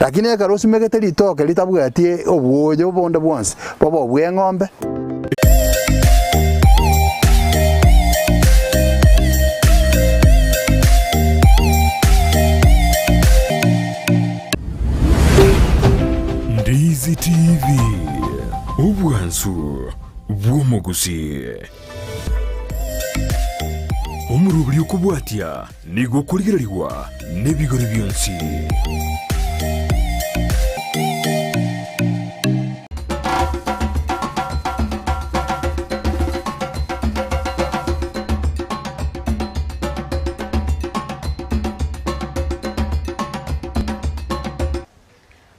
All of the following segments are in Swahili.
lakini ekero osimegete ritoke ritabwatie obuoyo bonde bwonsi bobo bwe ng'ombe. Ndizi TV obwansu bw'omugusi omurubuli okubwatya nigo kuligererwa n'ebigori byonsi.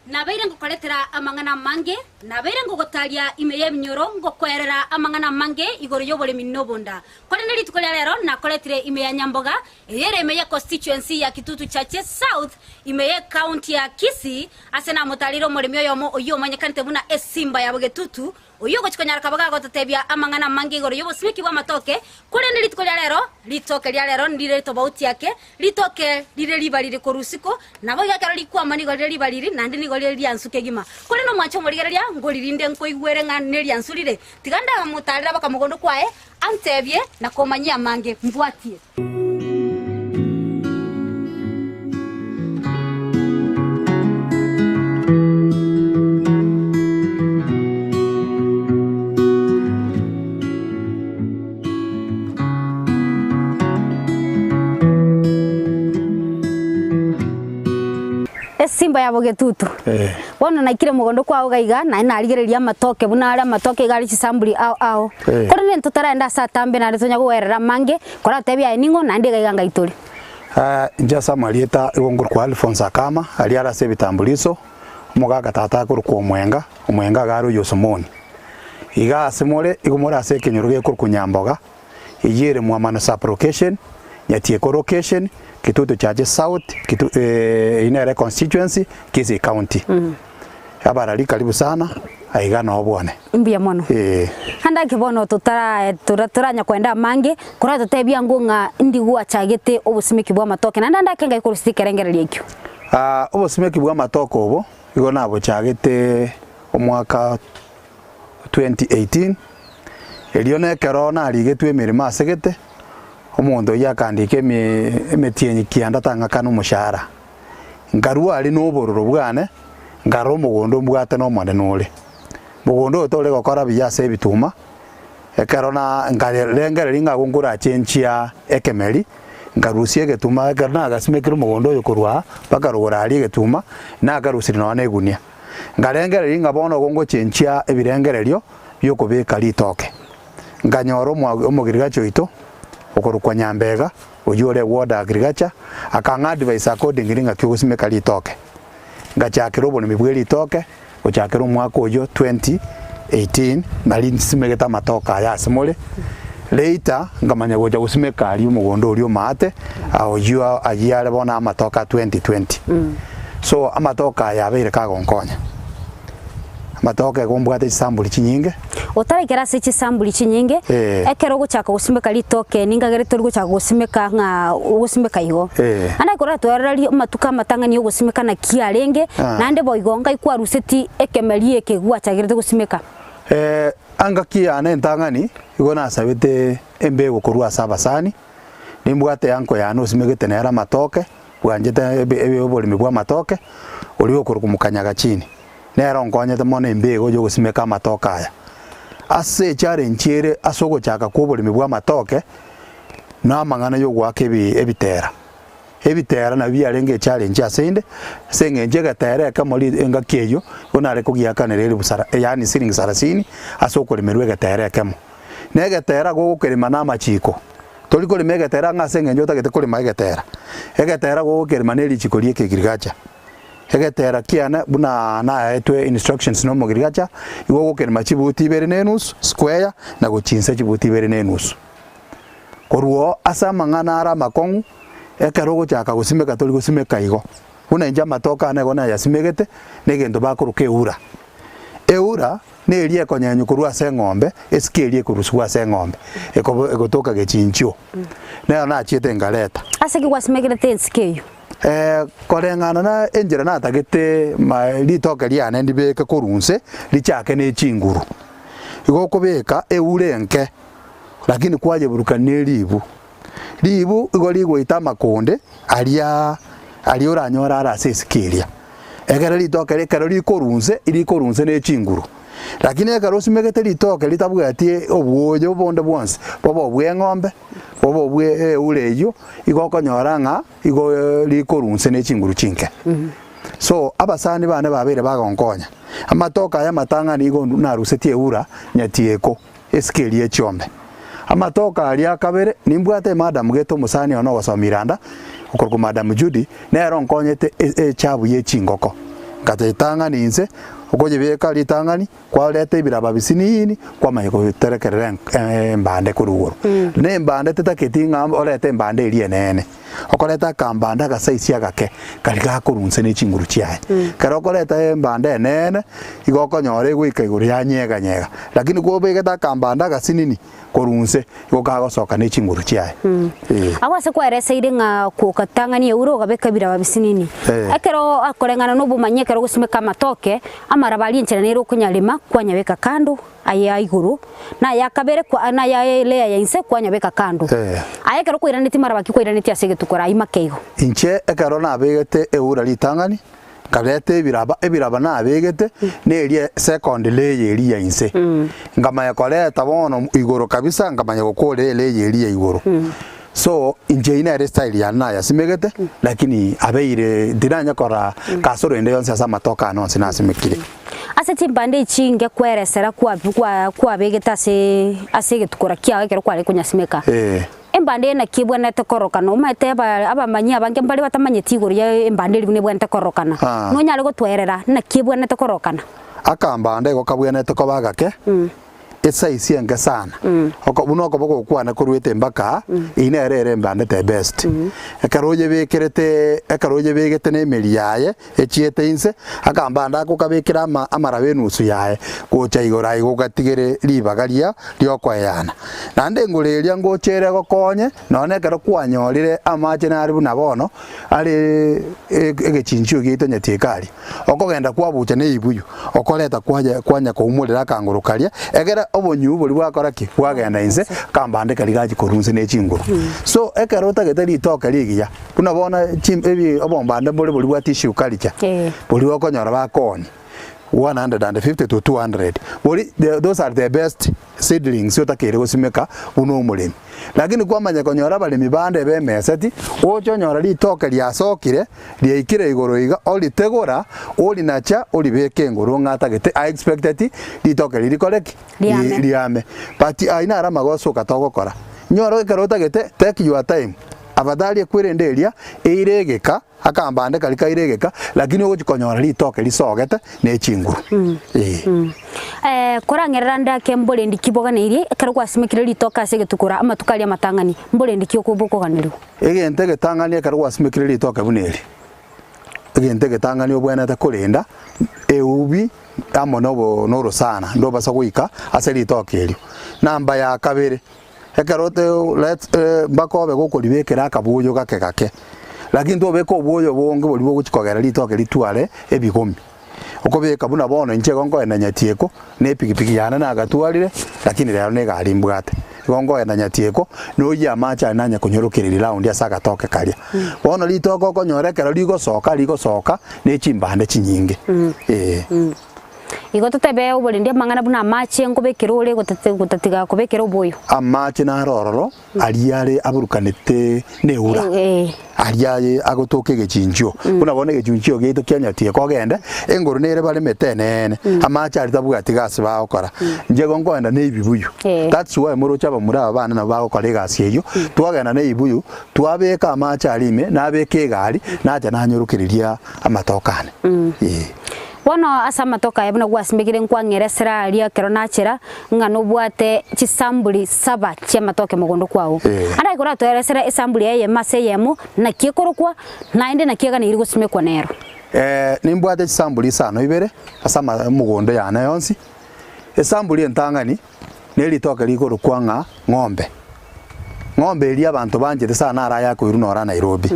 Nabaire ngukoretera amangana mange nabaire ngugotaria imeye binyoro ngokwerera amangana mange igoro y'Oboremi n'obunda kore neri tukolera rero nakoretire imeye Nyamboga eyere imeye constituency ya Kitutu Chache South imeye county ya Kisii asena mutaliro Oboremi oyomo oyo manyekanite buna esimba ya Bugetutu oyo gochikonyara kabaga gototebya amangana mange igoro y'Obosimiki bwa Amatoke kore neri tukolera rero litoke lya rero ndire tobauti yake litoke lire libalire korusiko nabo yakaro likwama ni gore libalire nandi ni gore lyansuke gima kore no mwancho murigereria ngolirinde nkoigwere nga nelyansurire tiganda mutalira bakamugondo kwae antebye na Momanyi amange mbwatie. Simba ya Bugetutu wona naikire mugondo kwa ugaiga na inarigereria Amatoke buna ari Amatoke gari chisambuli ao kore ne ntutarenda satambe na retonya gwerera mange kora tebya eningo na ndigaiga ngaituri njasa marieta igonguru kwa Alphonse Akama ali ara se bitambuliso umugaga tata kuru kwa omwenga garo yosomoni iga asemore igomora ase kenyoroge kuru kunyamboga iyire mu amana application yatie location Kitutu Chache South inere constituency Kisii County. Abarari karibu sana aiga no bone. Mbia mono. Handa kibono turanya kwenda mange kora tutebya ngunga ndigwa chagete Obosimiki bwa Amatoke na ndanda kenga ikurusikerengereria ikyo. Obosimiki bwa Amatoke obo igo nabo chagete omwaka 2018 elione corona aligetwe emirima asegete omondo yakandike emetienyi kianda tanga kanu mushara ngarua ali n'obororo bwane ngaro mugondo mbwate no mane nole mugondo tole gokora biyase bituma ekarona ngarengere ringa gungura chenchia ekemeri ngarusie getuma ekarna gasimekiro mugondo yokorwa bakarugora ali getuma na garusiri no negunia ngarengere ringa bono gongo chenchia ebirengererio byokobeka litoke nganyoro omugirigacho ito okorukwa Nyambega oyore ward agriculture akanga advice according ringa kyogusimeka litoke ngachakira Oboremi bwe litoke ochakira mwaka oyo 2018 nali simegeta Amatoke aya simole later ngamanya goja gusimeka ali umugondo uri omate oyo ayare bona Amatoke 2020 so Amatoke aya abeire kagonkonya Amatoke gombwate sambuli chinyinge utarekera se chisambuli chinyinge ekero guchaka gusimeka litoke ningagere turi guchaka gusimeka nga gusimeka igo ana kora twarari matuka matangani gusimeka na kiarenge nande boigonga ikwaruseti ekemeri ekegwa chagirete gusimeka anga kiane ntangani igo nasabete embe gukorwa sabasani nimbwate yanko yano simegete nera Amatoke bwanjete ebe Oboremi bwa Amatoke uri okurukumukanyaga chini nero nkonyete mone embe go gusimeka Amatoke aya ase challenge asogo chaka ko Oboremi bwa Amatoke na mangana yo gwake ebitera na byarenge challenge asende sengenje gatera kamoli engakeyo onare kugiakanere busara yani siringi sarasini asoko limerwe gatera kamo ne gatera go kukerima na machiko toliko le megatera nga sengenje otagete kole magetera egatera go kukerima ne lichiko lieke girigacha egetera kiana buna na etwe instructions no mogirigacha iwo gokerima chibuti bere nenus square na gochinsa chibuti bere nenus koruo asa mangana ara makongu ekarogo chaka gusimeka toli gusimeka igo una inja Amatoke na gona yasimegete negendo bakuruke eura ne elie konyanyu kurua se ng'ombe esikelie kurusua se ng'ombe egotoka gechinchio na chiete ngaleta ase ki wasimegete ensikeyo korengana na enjera natagete ritoke riane ndibeke kurunse richake ne chinguru igo kubeka eurenke lakini kwaje buruka ne ribu igo ligwita makonde aria uranyora ara sesikiria egera ritoke rekero rikorunse ne chinguru lakini egero simegete ritoke ritabwatie obwoyo bonde bwonse bobo bwe ng'ombe bobo bwe ureyo igo konyora nga igo rikorunse ne chinguru chinke so abasani bane babere bagonkonya amatoka ya matangani igo narusetie ura nyatieko eskerie chombe amatoka ali akabere nimbwate madam geto musani ono wasomiranda ukorko madam Judy nero nkonyete echabu ye chingoko katetangani inse ukoje beka litangani kwa lete ibiraba bisinini kwa mayiko terekerere mbande kuruguru ne mbande tetaketinga olete mbande iliye nene okoleta kambanda gasaisi agake kalika kurunse ne chinguru chiaye karo koleta mbande nene igokonyore gwika iguru ya nyega lakini ko begeta kambanda gasinini kurunse gokagosoka ne chinguru chiaye awase kwa reseire nga kukatangani euro gabeka biraba bisinini akero akorengana no bumanye kero gusimeka Amatoke amarabali enchera nero kunyalima kwanyabeka kando aya iguru na yakabere kwa na ya lea ya inse kwanyabeka kando ayekero kwiraniti marabaki kwiraniti asege tukora imakeigo inche ekero na begete eura litangani kabete ebiraba na abegete nerie second layer eri inse ngamaya koleta bono igoro kabisa ngamaya gukore layer eri igoro so inje ina style ya na ya simegete lakini abeire diranya kora kasoro ende yonse asa Amatoke no sinasimekire ase timbande chinge kweresera kwa begeta ase tukora kya kero kwale kunyasimeka embande na kibwana tekorokana umate abamanya abange mbali batamanye tigoro ya embande libune bwana tekorokana no nyale gotwerera na kibwana tekorokana akambande gokabwana tekobagake esa isienge sana buno okoboko kwana kurwete mbaka inerere mbande te best akaroje begete ne meri yaye echiete inse akambanda kukabekira amarabe nusu yaye gocha igora igogatigere libagaria lyokwayana nande ngureria ngochere gokonye none kero kwanyorire amache nari buna bono ari egechinchio gito nyatikari okogenda kwabucha ne ibuyu okoleta kwanya kumurira kangurukaria egera obonyu buri bwakoraki bwagenda inse kambande kaligaji korunse ne chinguru so ekerota getari toka ligiya kuna bona ebi obombande buri bwa tissue culture buri okonyora bakoni 150 to 200 those are the best seedlings yotakere gosimeka uno umurimi lakini kwa manya konyora bali mibande bemeseti ochonyora litoke lyasokire lyikire igoro iga oli tegora oli nacha oli beke ngoro ngatagete I expected litoke lirikoreki liame but aina ara magoso katogokora nyoro kerota gete take your time abadali kwirenderia eiregeka akambande kalika iregeka lakini ogikonyora litoke lisogete ne chinguru korangerera ndake mbole ndikiboganeirie kero kwasimikire litoka asege tukura amatukali amatangani mbole ndikiokubukoganirwa egente getangani kero kwasimikire litoka buneri egente getangani obwana ta kurinda eubi amonobo noro sana ndo basa kuika ase litoka elio namba ya kabere ekerote bakobe gokolibekera akabuyo gake lakini tobeko obuyo bonge boli bogukikogera litoke litware ebigomi okobeka buna bono inche gongo enda nyatieko ne pikipiki yana na gatwarire lakini lero ne galimbwate gongo enda nyatieko no ya macha nanya kunyorokerera round ya saka toke karia bono litoko konyorekera ligosoka ne chimbande chinyinge igo tutebe ubole ndia mangana buna machi ngobekero ule gutatiga kubekero boyo amachi na rororo aliare aburukanete neura aliaye agotoke gechinjio buna bone gechinjio geito kyanyatie kogende engoro nere bale metenene amachi ali tabugatiga siba okora nje gongo enda ne ibibuyu that's why muro chaba mura abana na bago kolega asieyo twagenda ne ibibuyu twabeka amachi alime na beke gari naja nanyurukiriria amatokane wono asa Amatoke yabona gwasimikire nkwangeresera alia kero nachera ngano bwate chisambuli 7 cia Amatoke mugondo kwao ara ikora tweresera esambuli ye mase yemo na kiekorokwa naende na kiega niri gusimekwa nero nimbwate chisambuli 5 asa mugondo yana yonsi esambuli entangani nelitoke likorokwa nga ng'ombe ili abantu banjete sana ara yako irunora Nairobi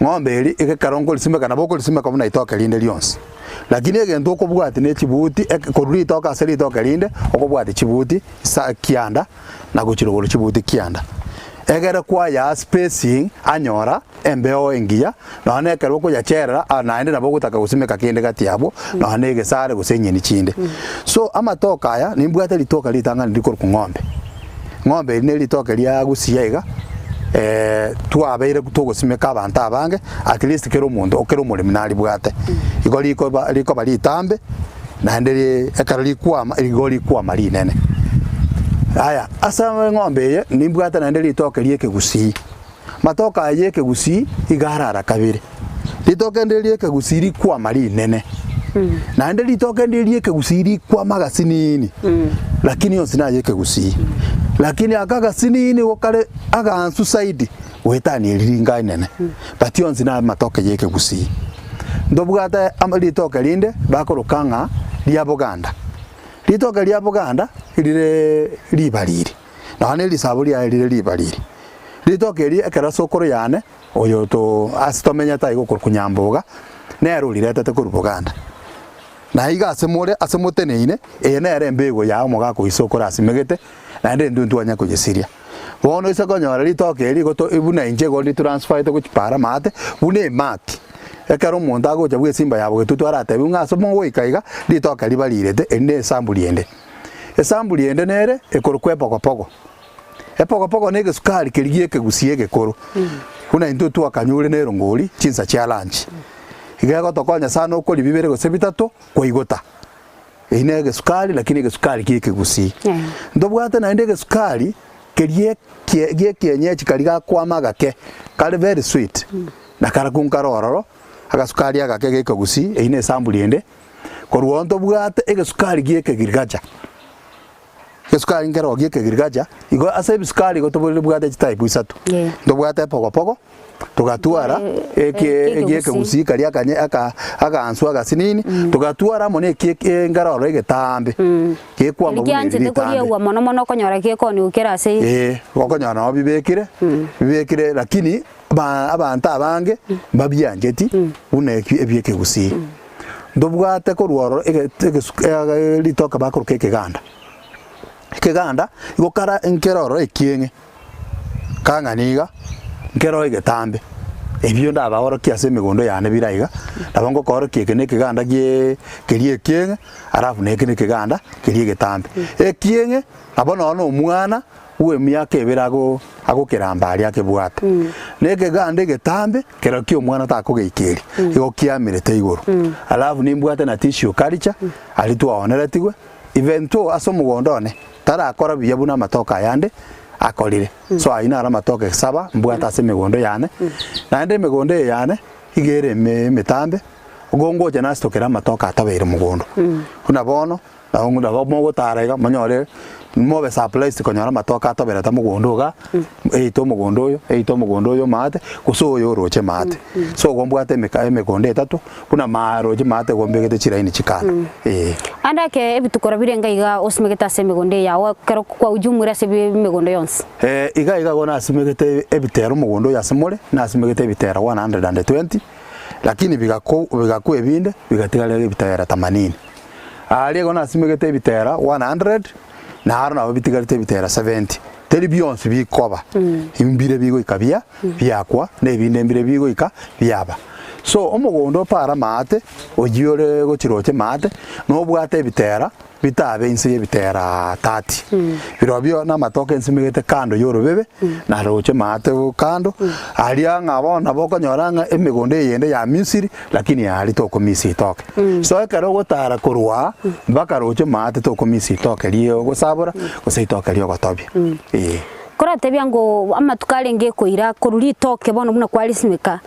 ng'ombe eri igekarongo lisimeka na boko lisimeka buna itoke linde lyonsi lakini egento okobwati ne chibuti koruri itoka aseri itoke linde okobwati chibuti sa kianda na gochirogoro chibuti kianda egere kwa ya spacing anyora embeo engia na ne kero ko ya cherera naende na boko taka gusimeka kinde gatiabo na ne gesare gusenye ni chinde so amatoka aya nimbwate litoka litanga ndikor ku ng'ombe ne litoka lya gusiaiga twabeire tugusimeka abantu abange at least kero mundu okero mulimi nali bwate igori liko bali tambe na ndere ekarali kwa mali nene aya asa ng'ombe ye nimbwate na ndere itoke lieke gusi matoka yeke gusi igarara kabire litoke ndere lieke gusiri kwa mali nene na ndere litoke ndere lieke gusiri kwa magasinini lakini yonsi na yeke gusi lakini akaga sinini wokale agansu saidi wetani liringa nene but yonsi na matoke yeke gusi ndobugata amali toke linde bakorokanga lya Buganda litoke lya Buganda ilire libaliri na ne lisabuli ya ilire libaliri litoke li ekara sokoro yane oyo to asitomenya tai gukor kunyamboga nero liretete ku Buganda na iga asemuteneine nere mbego ya omoga ku isokora asimegete na ndundu anya kugisiria bono isa konyora litoke li goto ibuna inje go li transfer to kuchipara mate bune mati ekaro monta go chabwe simba yabo tutwara ate bunga somo goikaiga litoke libalirete ende sambuliende esambuliende nere ekorukwe poko epoko nege sukari keligie kegusie gekoro kuna into tu akanyure nero ngoli chinsa cha lunch igego tokonya sana ukoli bibere gose bitatu kwa igota inege sukari lakini ge sukari kikegusi ndobwate na ndege sukari kelie kienyeji kaliga kwa magake kali very sweet na karakunkarororo aga sukari aga kikegusi ine sambuliende koruonto bwate ege sukari kikegirgaja sukari ngero kikegirgaja igo ase sukari go tobole bwate type isatu ndobwate poko tugatwara eke gusi kali akanye aka answa gasinini tugatwara mone ke ngaroro egetambe ke kwa ngo ngiyanje tekoriye wa mono konyora ke koni ukera se okonyana bibekire lakini abantu abange babyanjeti uneki ebyeke gusi ndobwate ko ruoro ege litoka bakuru keganda igokara nkeroro ekienge kanganiga nkero igetambe ebyo ndabahoro kiase migondo yane biraiga nabongo koro kekene kiganda kelie kienge arafu nekene kiganda kelie getambe ekienge abono no omwana uwe miaka ebirago agokerambari akebwata neke gande getambe kero ki omwana takogeikeri igo kiamirete igoro arafu nimbwate na tissue culture alitwaoneretigwe evento asomugondone tara akora biyabuna matoka yande akolire so aina ara matoke saba mbwata ase migondo yane na ende migondo yane igere metambe ugongo jana stokera matoka atabere mugondo kuna bono na ongu da bomo tarega manyore mobe supply konyora matoka atabere ta mugondo ga eito mugondo yo mate kusoyo roche mate so gombwate migondo etatu kuna maroje mate gombegete chiraini chikana andake ebitukora birenga iga osmegeta se migondo yawo kero kwa ujumura se migondo yonse iga gona asimegete ebitero mugondo yasemore na asimegete ebitero 120 lakini bigaku ebinde bigatigala ebitero 80 ali gona asimegete ebitero 100 na haruna babitigarite bitera 70 telebionse bikoba imbire bigo ikabia byakwa nebinde mbire bigo byaba so omugondo para mate ogiore gochiroche mate no bwate bitera bitabe inse yebitera 30 birobyo na matoke nsimegete kando yoro bebe na roche mate kando alia ngabona bokonyoranga emigondo yende ya Misiri lakini ali toko misi toke so ekaro gotara kurwa baka roche mate toko misi toke liyo gosabura goseitoke liyo gotobia kora tebyango amatukalenge koira kururi toke bono muna kwalisimeka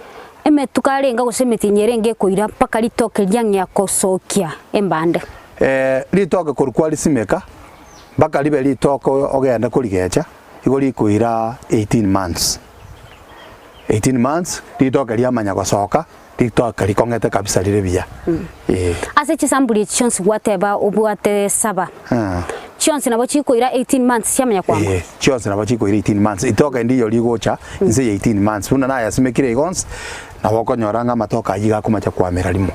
eme tukalenga gosemetinyere nge koira paka litoke lyanya kosokia embande litoke kurkwali simeka baka libe litoke ogenda kurigecha igori kuira 18 months litoke lyamanya gosoka litoke likongete kabisa lire biya ase chisambuli chonsi whatever obwate saba chionse nabo chikoira 18 months chamanya kwamba chionse nabo chikoira 18 months itoka ndiyo ligocha nse 18 months una naye asimekire igons na wakonyoranga amatoke ayiga kumacha kwamera limo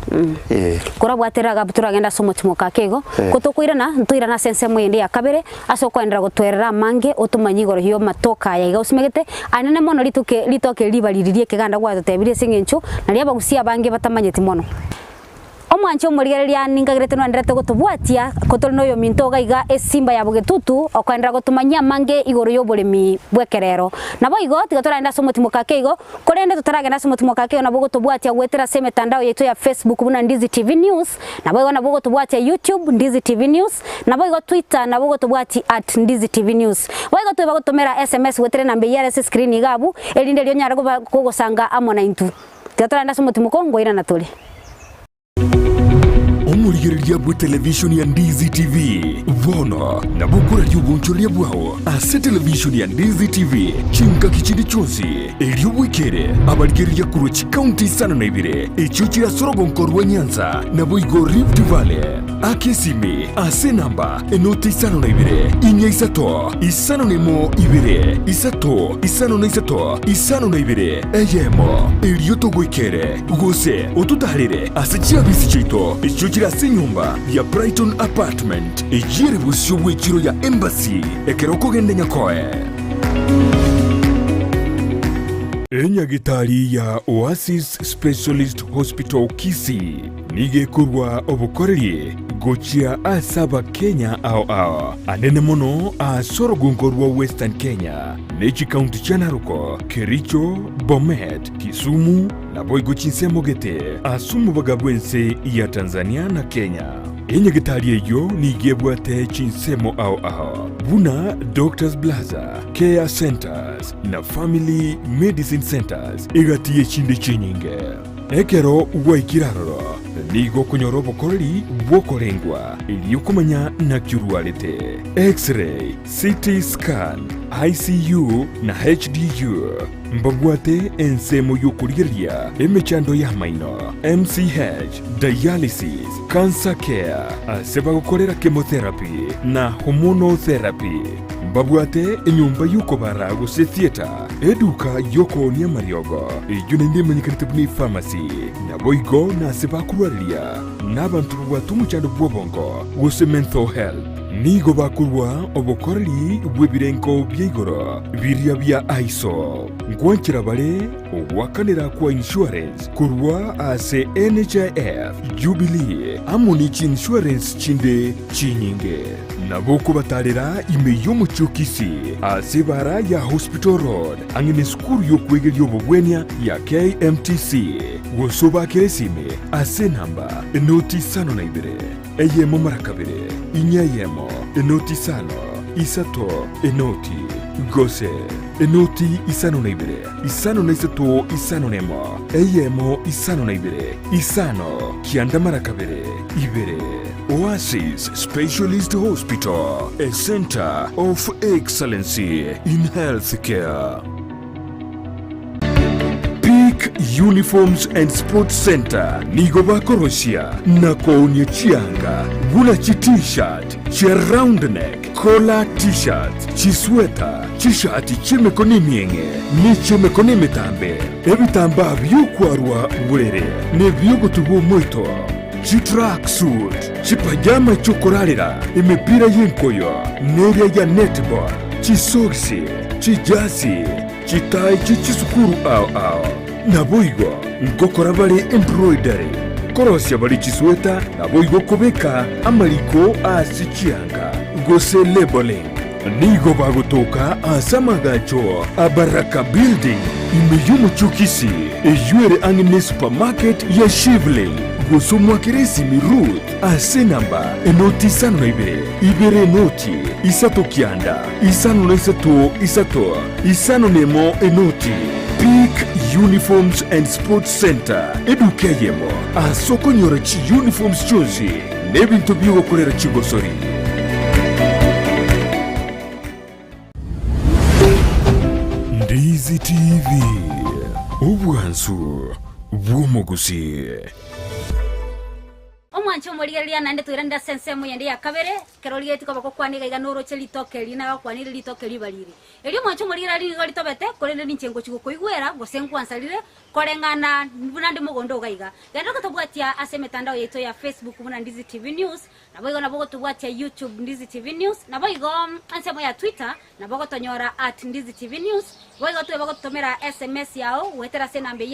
kurabwateraga turagenda somo timoka kego kutukwirana ntuirana sense mwende ya kabere aso kwendera gutwerera mange utumanyi igoro hiyo matoka ayiga usimegete anene mono litoke libaliririe kiganda gwa tutebire singencho na liaba gusia bange batamanyeti mono omwancho murigereria ningagirete no ndirete gutubwatia kotoro no yo minto gaiga esimba ya bugetutu okwendera gutumanya mange igoro yo Oboremi bwekerero nabo igo tigatoranda somo timoka kego korende tutaragenda somo timoka kego nabo gutubwatia gwetera se mitandao yetu ya Facebook buna Ndizi TV News nabo igo nabo gutubwatia YouTube Ndizi TV News nabo igo Twitter nabo gutubwatia @Ndizi TV News waigo tuba gutumera SMS gwetere namba ya screen igabu elinde lyo nyara kugosanga amona intu tigatoranda somo timoko ngoira na tuli omurigereria bwe television ya Ndizi TV vono na bukura ry'ubunchoria bwaho ase television ya Ndizi TV chinka kichindi chonsi elyo bwikere abarigereria kurochi county sana na ibire echo kira sorogonkorwa Nyanza na boigo Rift Valley akesime ase namba enoti sana na ibire inya isato isano nemo ibire isato isano na isato isano na ibire eyemo elyo togwikere gose otutarire ase chiabisi chito echo kira nyumba ya Brighton Apartment ejire busyo bwekiro ya Embassy ekeroko gende nyakoe enyagitari ya Oasis Specialist Hospital Kisii nigekurwa obukoreri gochia asaba Kenya ao anene mono asorogonkorwa Western Kenya nechi county cha Narok, Kericho, Bomet, Kisumu na boigo chinsemogete asumu bagabwense ya Tanzania na Kenya. Enyagitari eyo nigebwate chinsemo ao buna Doctors Plaza, Care Centers na Family Medicine Centers igatiye chinde chinyinge ekero waikiraroro nigo kunyoro bokoreri bwokorengwa iliyokumanya na kirwarete X-ray, CT scan, ICU na HDU mbagwate ensemo yokurigeria emechando ya maino MCH, dialysis, cancer care aseba gukorera chemotherapy na hormonotherapy mbabwate enyumba yuko bara guse theater eduka yoko ni mariogo ijune ndimanyikanite buni pharmacy na boigo na seba kurwaria n'abantu batumucyando bwobongo guse mental health nigo bakurwa obukoreri bwebirenko byigoro birya bya ISO ngwankira bare obwakanira kwa insurance kurwa ase NHIF Jubilee amonichi insurance chinde chinyinge nabo kubatarira ime yomuchukisi ase bara ya Hospital Road angine skuru yokwegeri obugwenya ya KMTC wosoba keresime ase namba enoti sano na ibere eyemo marakabere inyayemo enoti sano isato enoti gose enoti isano na ibere isano na isato isano nemo eyemo isano na ibere isano kianda marakabere ibere Oasis Specialist Hospital, a center of excellency in healthcare. Peak Uniforms and Sports Center nigoba korosia na koonye chianga gula chi t-shirt chi round neck collar t-shirt chi sweater chi shati chimekoni mienge ni chimekoni metambe ebitamba byukwarwa burere ne byogutubu moito chi track suit chi pajama chokorarira imipira y'inkoyo n'eriya ya netball chi socks chi jasi chi tai chi chisukuru ao naboigo ngokora bari embroidery korosya bari chisweta naboigo kubeka amaliko asichianga gose labeling nigo bagutoka asamagacho abaraka building imeyumuchukisi ejuere angine supermarket ya Shivling gosomwa kiresi mirut ase namba enoti sano na ibere noti isato kianda isano na isato isano nemo enoti Peak Uniforms and Sports Center edukeyemo asoko nyora chi uniforms chozi nebintu byo korera chigosori Ndizi TV ubwansu bw'omugusi mwancho murigeria nande twirenda sense muyende ya kabere kerori getiko bako kwaniga iganuro chelitoke lina kwanire litoke libariri eri mwancho murigeria ri gori tobete korende nichengo chiko kuigwera gosenkwansalire korengana bunande mugondo gaiga gendo katobwatia ase mitandao yetu ya Facebook buna Ndizi TV News na boigo na bogo tubwatia YouTube Ndizi TV News na boigo ansemo ya Twitter na bogo tonyora @Ndizi TV News boigo tu bogo tomera SMS yao wetera se nambe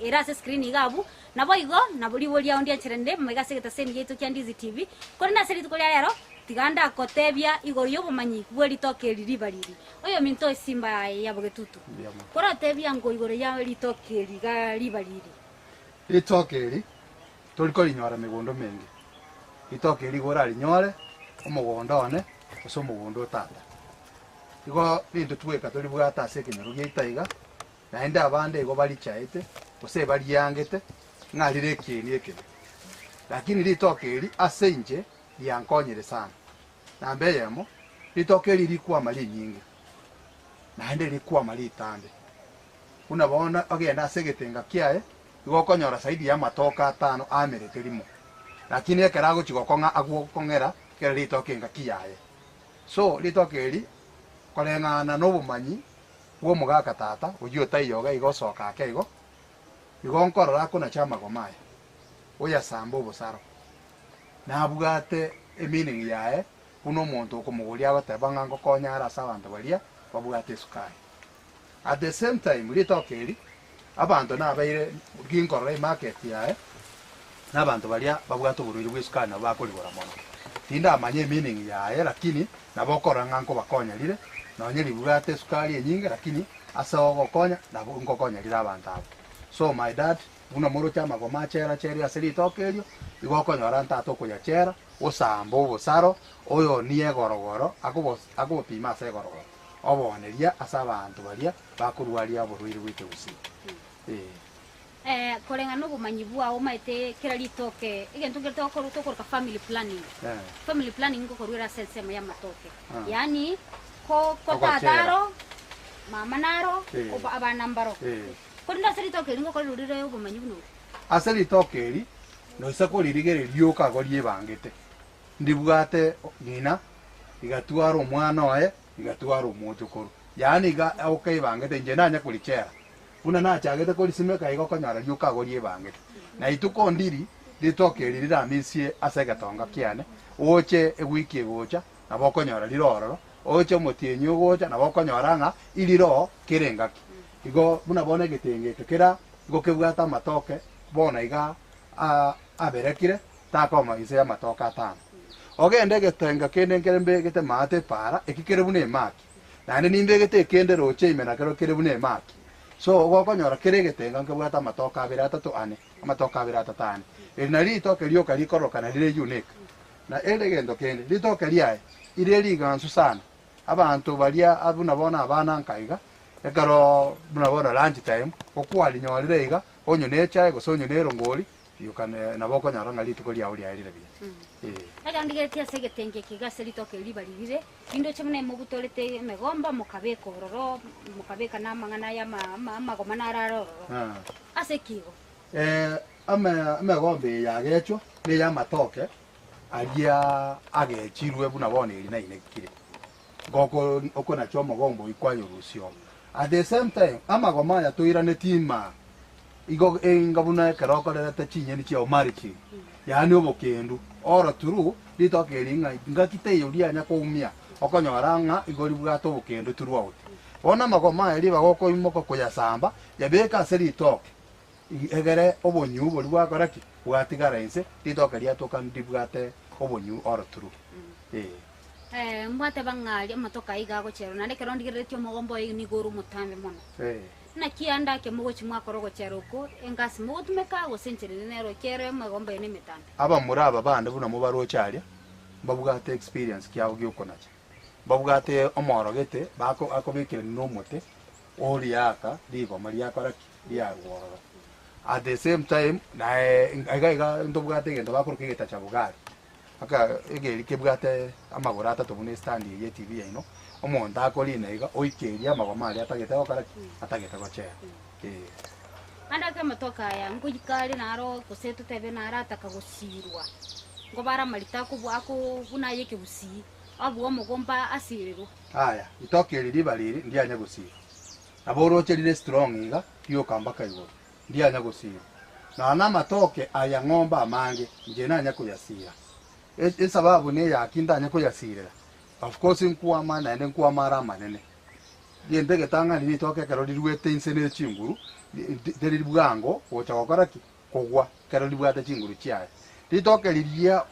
irase screen igabu na boigo na buri buri ya ondia cherende megase geta seni yetu kya Ndizi TV korenda seri tukolia lero tiganda kotebia igori Momanyi bweli toke liribariri oyo minto simba ya bogetutu kora tebia ngo igori ya litoke liga libariri itoke ri toliko linyora migondo mengi itoke ligora linyore omugondo one oso mugondo tata igo bintu tweka tuli bwata sekenero gitaiga naende abande igo bali chaite ose bali yangete ngalire kini ekene lakini litoke ri asenje liankonyere sana nambe yemo litoke lilikuwa mali nyingi naende lilikuwa mali tande unabona ogenda segetenga kiae igokonyora saidi ya matoka 5 amerete limo lakini ekerago chigokonga agukongera kera litoke ngakiae so litoke li kolengana no bumanyi wo mugaka tata uyo tayoga igosoka akeigo igonkorora kuna chama gomaya oya sambo bosaro na bugate emining yae kuno muntu okumugulia batebanga ngokonya ara sabantu balia babugate sukari at the same time litoke li abantu nabaire ginkorora market yae nabantu balia babugate ubururi bw'isukari na bakolibora mono tinda amanye meaning yae lakini nabokora nganko bakonya lire nonyeli bugate sukari nyingi lakini asawo konya na ngokonya lira abantu abo so my dad una moro chama go machera cheri asiri tokelio igokonya ranta tokoya chera osambo bosaro oyo niye gorogoro akubo pima se gorogoro oboneria asabantu balia bakurwalia borwiri wite usi korenga no bumanyi bwa maite kera litoke igento gerto ko ka family planning family planning ko korura sensema ya Amatoke yani ko tataro mama naro oba abana mbaro korinda seri toke ngo korurire bumanyi buno aseri toke ri no isako lirigere lyoka gorie bangete ndibugate ngina igatwara omwana oye igatwara omuntu koro yani ga okay bangete nje nanya kulichera una na chagete ko lisimeka igokonyara lyoka gorie bangete na ituko ndiri litoke lirira misie asegatonga kiane oche ewiki egocha nabokonyara lirororo oche motienyo gocha nabokonyara nga iliro kirengaki igo buna bone getengete kera igo kebwata Amatoke bona iga aberekire takoma ise ya Amatoke 5 ogende getenga kende ngerembe gete mate para ekikere bune maki nane nimbe gete kende roche imena kero kere bune maki so ogokonyora kere getenga nkebwata Amatoke 3 ane Amatoke 3 nari itoke lyoka likoroka na lire unique na gendo kende litoke liae ile ligansu sana abantu balia abuna bona abana nkaiga ekaro buna bona lunch time okwali nyorire iga onyo necha gosonyo nerongoli yukane naboko nyaranga lituko lya uli airire bia aga ndigetia segetenge kigase litoke libarire indo chemne mugutolete megomba mukabeka ororo mukabeka namangana ya magoma nararoro asekigo amegombe yagecho ne ya Amatoke agia agechirwe buna bona iri na inekire goko okona chomo gombo ikwayo rusio at the same time amagoma ya toirane tima igo engabuna karoko leta chinye ni chio marichi yani obokendu ora turu litoke ringa ngakite yulia nya koumia okonyoranga igori bwato obokendu turu out ona magoma eri bagoko imoko koya samba yabeka seri toke egere obonyu boli bwakoraki bwatigara inse litoke liatoka ndibwate obonyu ora turu mwate bangali Amatoke iga gochero nande kerondi giretyo mogombo ni goru mutambe mono na kianda ke mugo chimwa korogo cheroko engasi mugo tumeka go senchiri nero kere magombo ni mitambe aba muraba bande buna mubaro chalia babugate experience kyawo gyokonacha babugate omorogete bako akobekere no mote oli yaka dibo maria koraki dia wororo at the same time na aiga ndobugate ngendo bakoro kigeta chabugari aka egeri kebugate amagorata tobune stand ye TV ino omonda akoli naiga oikeria amagoma ali atagete okaraki atagete gochera Andake Amatoke aya ngujikari naro kusetu tebe narataka gusirwa ngo bara marita kubwako bunaye kibusi abu omugomba asiriro aya itoke lilibalili ndianya gusira aboroche lile strong iga yo kambaka igo ndianya gusira na Amatoke aya ngomba amange nje nanya kuyasira sababu ne yakindanya kuyasira of course nkuama na nkuama manene yende getanga ni itoke kero liruete insene chinguru deri bwango ocha gokoraki kogwa kero libwate chinguru chiaye litoke liria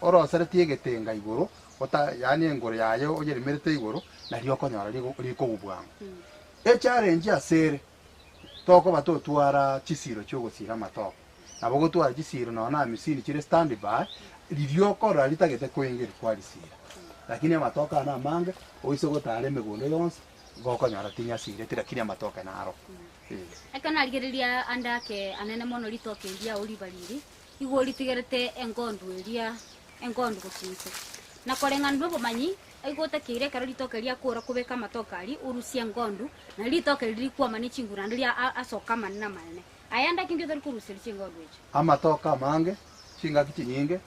orosere tiegetenga iguru ota yani engoro yayo oyeri merete iguru na liokonyora liko bwango challenge asere toko batotwara chisiro cyo gusira Amatoke nabo gutwara chisiro na misini chire stand by liliokora litagete kwengeri kwalisira lakini Amatoke ana manga oiso gotare megondo yonse gokonyora tinya sire tira kiri Amatoke naro ekana algeria andake anene mono litoke elia olibaliri igo litigerete engondu elia engondu gusinte na korengandu Momanyi aigote kire karo litoke elia kura kubeka Amatoke ali urusia engondu na litoke lilikuwa mani chingura ndia asoka manna manene ayanda kindio tari kurusiri chingondu echo Amatoke amange chinga kichinyinge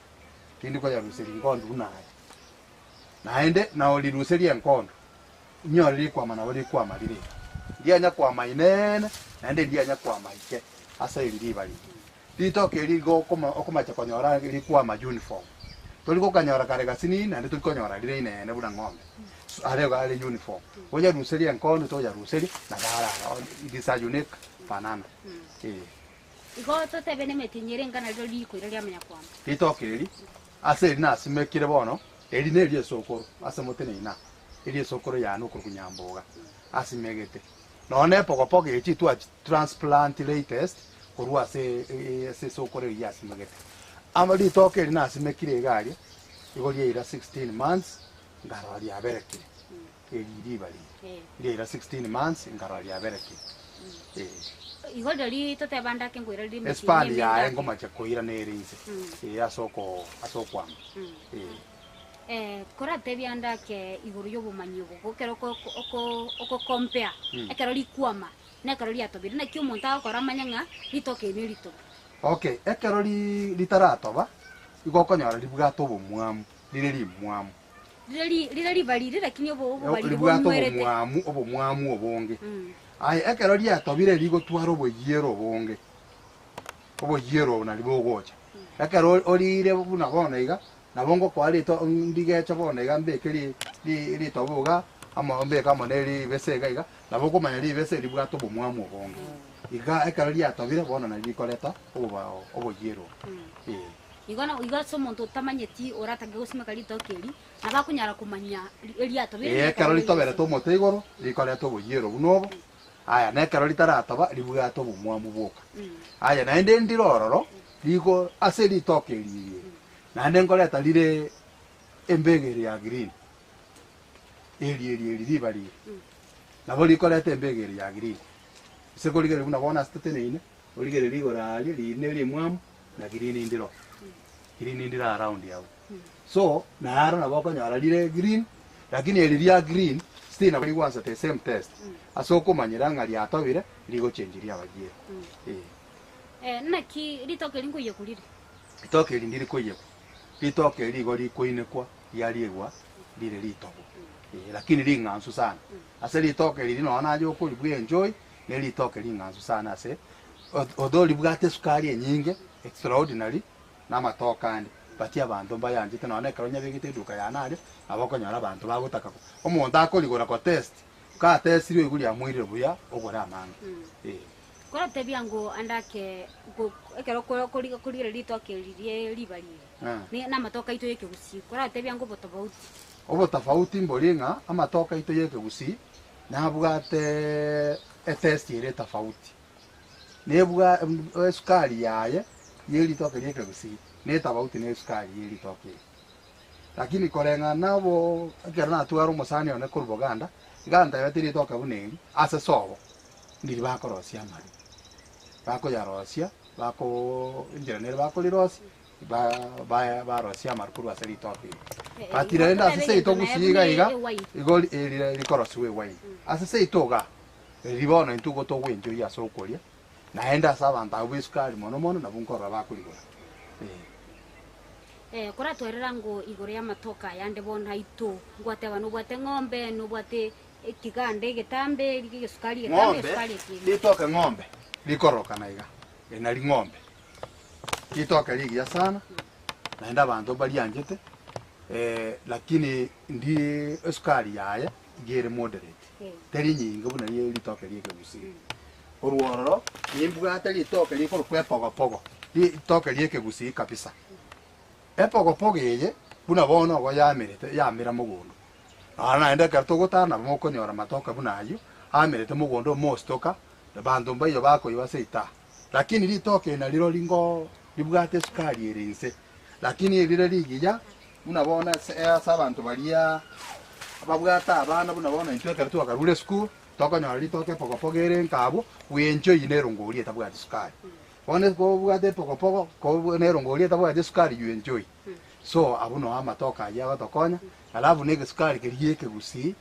kindi kwa yarusiri engondu naye naende na olirusiri engondu nyori kwa mana wali kwa malire ndianya kwa mainene naende ndianya kwa maike asa ilibali litoke ligo okoma chakonyora likuwa ma uniform toliko kanyora kare gasini na ndito konyora lire ine buna ngombe ale ga le uniform oya ruseli enkono to ya ruseli na dara this are unique banana igo to tebe ne metinyere ngana lo liko ile amenya kwa litoke li ase na simekire bono eli ne li sokoro ase motene ina ili sokoro ya no kunyamboga asimegete none poko echi tu transplant latest kurwa se sokoro ya asimegete amali toke na asimekire gari igoli ira 16 months ngaro ali aberekire eli bali ira 16 months ngaro ali aberekire igoli li to te banda ke ngwira li espali ya ngoma cha koira ne rinse asoko am kora tebi andake iguru yo Momanyi obo kero oko compare ekero likuama na kero liatobire na kio monta kora manyanga litoke ni lito okay ekero litaratoba igokonyora libwato bomwamu lire mwamu lire balire lakini obo balire libwato bomwamu obonge ai ekero liatobire ligotwara oboyero obonge oboyero na libogocha ekero olire buna bona iga nabongo kwali to ndige chabona igambe kiri li tobuga amombe kama neli besega iga nabongo manyali bese libwato bomwamu obonge iga ekali atobire bona na likoleta oboyero igana so monto tamanyeti orata gosime kali tokeli nabakunyara kumanya eli atobire ekali tobere to motegoro likoleta oboyero bunobo aya na ekali taratoba libwato bomwamu boka aya na ende ndirororo liko aseli tokeli na nengoleta lire embegere ya green eli bali na boli koleta embegere ya green sekoligere buna bona stateneine oligere ligora ali ne mwamu na green indiro around yao so na aro na boko nyara lire green lakini eli ya green still na bali once the same test asoko manyiranga li atobire ligo change ya bagiye naki litoke lingo yekulire litoke lindiri koyeko litoke ligo likoinekwa yaliegwa lire litobo lakini lingansu sana ase litoke lino anaje ko libwe enjoy ne litoke lingansu sana ase odo libwate sukari enyinge extraordinary na Amatoke andi bati abantu bayanje tena one karonya bigite duka yanale abakonyara abantu bagutaka omuntu akoligora ko test ka test rio iguri amwirire buya ogora amanga kora tebiango andake ekero kuligere litoke lirie libalire ni na Amatoke ito yeke gusi kora tebiango botobauti obo tofauti mbolinga Amatoke ito yeke gusi na bugate test ire tofauti nebwa sukari yaye yeli toke yeke gusi ne tofauti ne sukari yeli toke lakini korenga nabo akera tuaro musani one kurboganda ganda yatiri toke bunengi ase sobo ndiri bakorosia mari bako yarosia bako injere bako lirosi ba rosia markuru ase litoke atira enda ase ito gusiga iga igoli likorosi we wai ase itoga libona intugo to wenjo ya sokolia naenda saba ntawe sukari mono na bunkora bakurigora kora twerera ngo igoro ya matoka yande bona itu ngwate banu bwate ng'ombe no bwate kigande gitambe rigi sukari gitambe sukari litoke ng'ombe likoroka na iga ena li ng'ombe litoke ligia sana naenda bantu bali anjete lakini ndi sukari yaye gere moderate teri nyingi buna litoke liege gusi oruoro nimbugate litoke likoro kwepogo litoke liege gusi kabisa epogo ye buna bono go yamira mugundo naenda karto gotana moko nyora matoka buna ayo amirete mugundo mostoka bantu mbayo bako ibaseita lakini litoke na liro lingo libugate sukari erinse lakini lire ligiya buna bona abantu balia ababwata abana buna bona intwe karto akarule school toko nyora litoke pogo ere nkabo wenjo yinerongoli etabwate sukari one go bugate pogo ko nerongoli etabwate sukari you enjoy so abuno amatoka ya batokonya alafu nege sukari kirieke gusi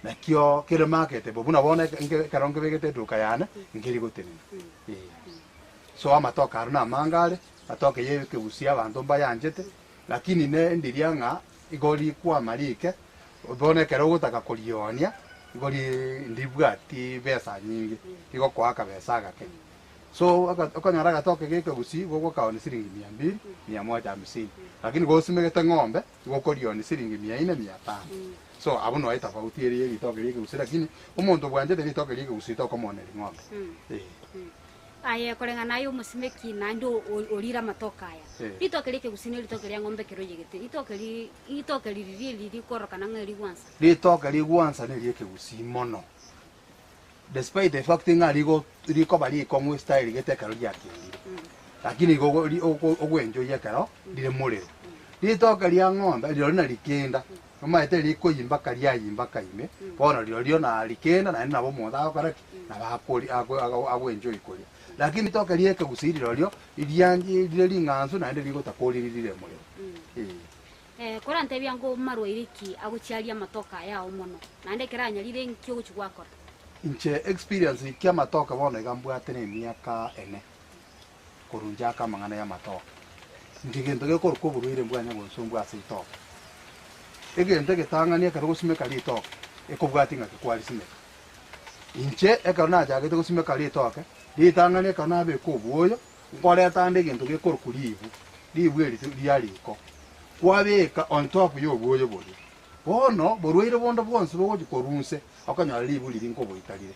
na kio kire market buna bona karonge begete duka yana ngiri goteni so amatoka aruna mangale atoke yeke gusi abantu bayanjete lakini ne ndirianga igoli kwa marike ubone kero gutaka kurionia igoli ndibwati besa nyingi igo kwa kabesa gake so akanyara gatoke geke gusi gogo kaone siringi 200 150 lakini go simegete ng'ombe go korioni siringi 400 500 so abuno aita tofauti eri gitoke geke gusi lakini umuntu bwanje de gitoke geke gusi to komone ng'ombe aye korenga nayo musimeki nando olira matoka aya litoke geke gusi ne litoke lya ng'ombe kero yegete litoke liri koroka na ng'eri gwansa litoke ligwansa ne geke gusi mono despite the fact nga liko bali ko style gete karo yake lakini go enjoy yakaro dire mulero litoka lya ng'ombe lyo na likenda mama ete liko yimba kaime bona lyo na likenda na nabo monda kara na bakoli ago enjoy koli lakini toka lieke gusiri lyo ilyangi dire linganzo na ende liko takoli dire mulero kora ntebya ngo marwa iriki aguchialia matoka yao mono na ende keranya lire nkyo guchwakora inche experience kia matoka bona igambwate ne miaka ene kurunja ka mangana ya matoka ndigento ge kor ko buruire mbwanya ngo nsumbu asito egente getangania karo gusimeka litoka ekobwati ngake kwali simeka inche ekana jage to gusimeka litoka litangania kana be ko buoyo ngore tande gento ge kor kulivu livu eri lialiko kwabeka on top yo buoyo bodi bono boruire bondo bonse bogo korunse akanya livu liri nko boitarire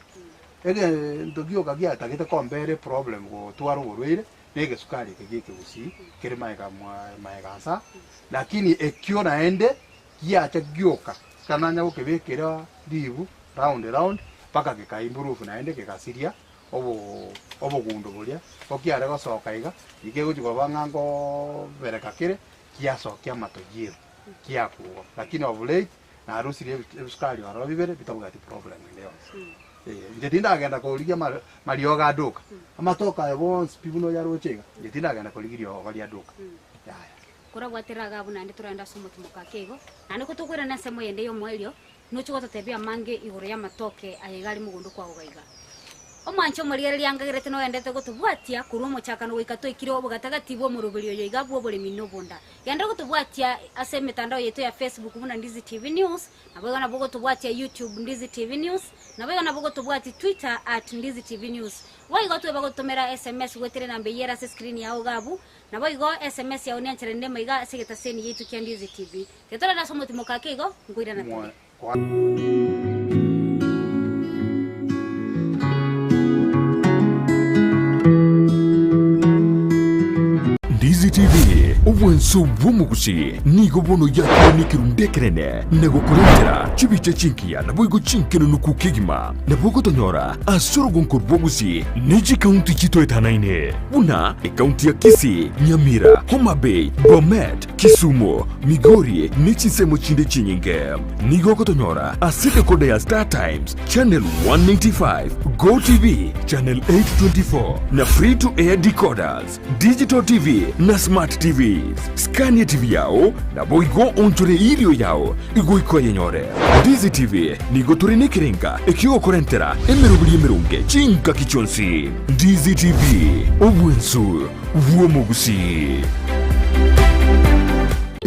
ege ndogio gagia tagite kombere problem go twaro boruire nege sukari kegeke gusi kere maega sa lakini ekyo naende kiacha gyoka kananya gukebekera livu round paka ke improve naende ke kasiria obo gundo bolia okiare gosoka iga ike guchiko bangango bereka kire kiaso kia matojiro kia kuo lakini ovulate na harusi ile sukari waro bibere bitabugati problem leo njetinda agenda koligia marioga duka amatoka yabons pibuno yarochega njetinda agenda koligia ogalia duka yaya kora gwatiraga abuna ndi turenda somo tumukakego na niko tukwira na semo yende yo mwelio nuchugo totebia mange igoro ya matoke ayegali mugundu kwa ugaiga omwancho muriere lyangagirete no endete gutubwatia kurumo chakano wikato ikiro bugatagati bo murubirio yo igabwo Oboremi nobonda yanda gutubwatia ase mitandao yetu ya Facebook muna Ndizi TV News na bwo na bwo tubwatia YouTube Ndizi TV News na bwo na bwo tubwatia Twitter @Ndizi TV News waigo tu bagotomera SMS gwetere na mbeyera se screen ya ugabu na bwo SMS ya onyanchire ndema iga segeta seni yetu kya Ndizi TV ketora na somo timukakego ngwira na tuli Ndizi TV ubwenso bw'omugusi nigo bono yakoni kirundekerene nego kurentera chibiche chinkia na bwigo chinkeno nukukigima na bwigo tonyora asoro gonkor bwogusi neji county chito etanaine una e county ya Kisii, Nyamira, Homa Bay, Bomet, Kisumu, Migori, nichisemo chinde chinyinge. Nigo kotonyora, asite kode ya Star Times, Channel 195, Go TV, Channel 824, na free to air decoders, Digital TV, na Smart TVs. Scania TV yao, na boigo onchore ilio yao, igo iko yenyore. Ndizi TV, nigo turine kirenga, ekio korentera, emerubuli emerunge, chinka kichonsi. Ndizi TV, obwensu, vuomogusi.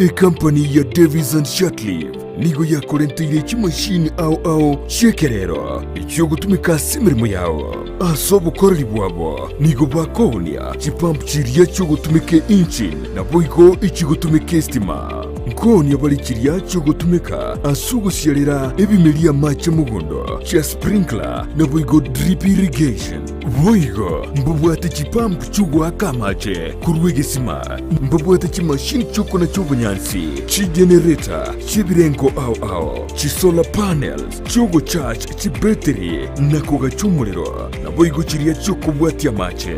A company ya Davis and Shutleaf nigo ya korentire chimashini au shekerero ichyo gutumika simirimo yao asobo korali bwabo nigo bakonia chipamp chiriya cyo gutumike engine na boigo ichigo tumike stima nkoni abali chiriya cyo gutumika asugusyalira ebimelia mache mugondo cha sprinkler na boigo drip irrigation boigo mbubwate chipamp chugwa kamache kurwegesima mbubwate chimashini choko na chobunyansi chi generator chibirengo au chi solar panels chogo charge chi battery na koga chumuliro na boigo chiriya choko bwati amache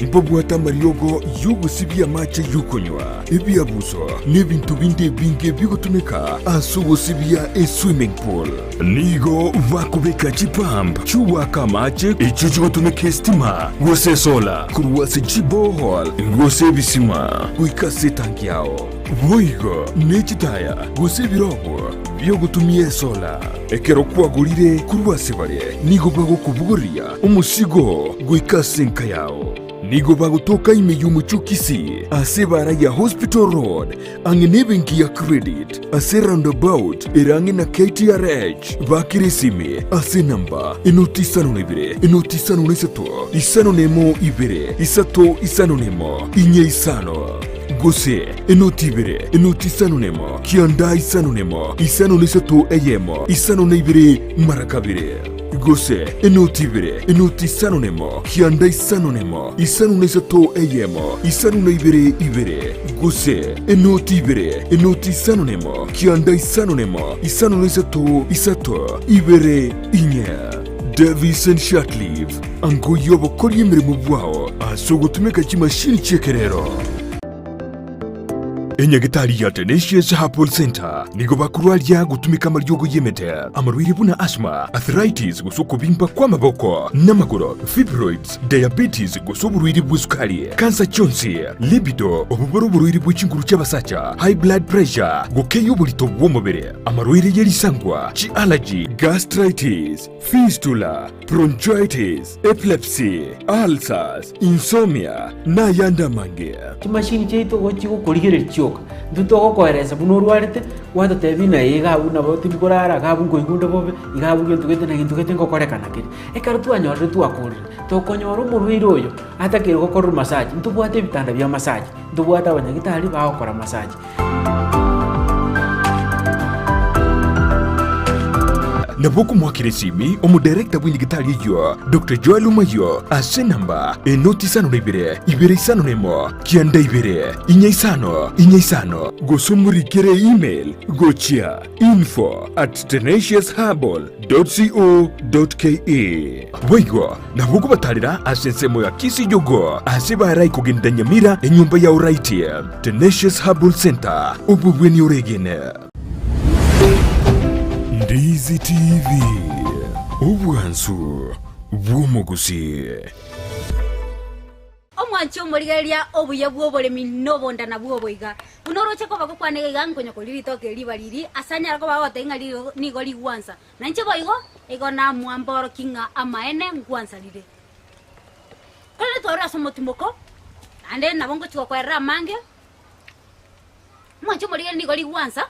mbubwata mariogo yugo sibia mache yukonywa ebi abuso nebintu binde binge bigotumika asugo sibia e swimming pool nigo vakubeka chipamp chuwa kamache ichucho tumike stima wose solar kuruwase chibohol ngose bisima uikase tanki yao boigo nechitaya gose birobo byo gutumie sola ekero kwagurire kurwase bare nigo bago kubugoria umusigo guikasenka yao nigo bago toka imeyumu chukisi ase bara ya Hospital Road angenebenki ya credit ase roundabout erangi na KTRH bakirisime ase namba enotisano nesato isano nemo ibere isato isano nemo inye isano gose enotibere enotisano nemo kianda isano nemo isano nesato eyemo isano neibere marakabire gose enotibere enotisano nemo kianda isano nemo isano nesato eyemo isano neibere ibere gose enotibere enotisano nemo kianda isano nemo isano nesato isato ibere inye Davis and Shutleaf ango yobo kori emirimo bwao asogotumeka chimashini chekerero enyagitari ya Tenacious Herbal Center nigo bakurwalia gutumika maryogo yemete amarwiri buna asthma arthritis gusoko bimba kwa maboko namagoro fibroids diabetes gusoburwiri bw'isukari cancer chonsi libido obuburwiri bw'ikinguru cy'abasacha high blood pressure gukeyo bulito bw'umubiri amarwiri yerisangwa chi allergy gastritis fistula bronchitis epilepsy ulcers insomnia na yanda mange chimashini cheito gochigo kurigere choka nduto koereza bunorwarete wata tebina igabu na boti bikorara gabu ngoigundo bobe igabu gyo tugete na gintu gete ngokorekana kiri ekaro tu anyorre tu akurire to konyoro murwire oyo atakire gokora massage ntubwate bitanda bya massage ntubwata abanyagitari bakora massage Naboku mwakiresimi omudirector w'indigitari yo Dr. Joel Umayo ase namba enotisano nebire ibere isano nemo kianda ibere inyaisano gosomurikere email gochia info@tenaciousherbal.co.ke Wego naboku batarira asensemo ya kisi yogo ase barai kugenda Nyamira enyumba ya uraiti Tenacious Herbal Center ububweni uregene Ndizi TV ubwansu bw'omugusi omwancho murigeria obuya bw'oboremi nobonda na bw'oboiga unoroche ko bagukwanega igankonyo koliritoke libariri asanya ko bagote ingali nigo ligwanza nanche boigo igona mwamboro kinga amaene ngwanza lire kole tora somotimoko ande nabongo chiko kwera mange mwancho murigeria nigo ligwanza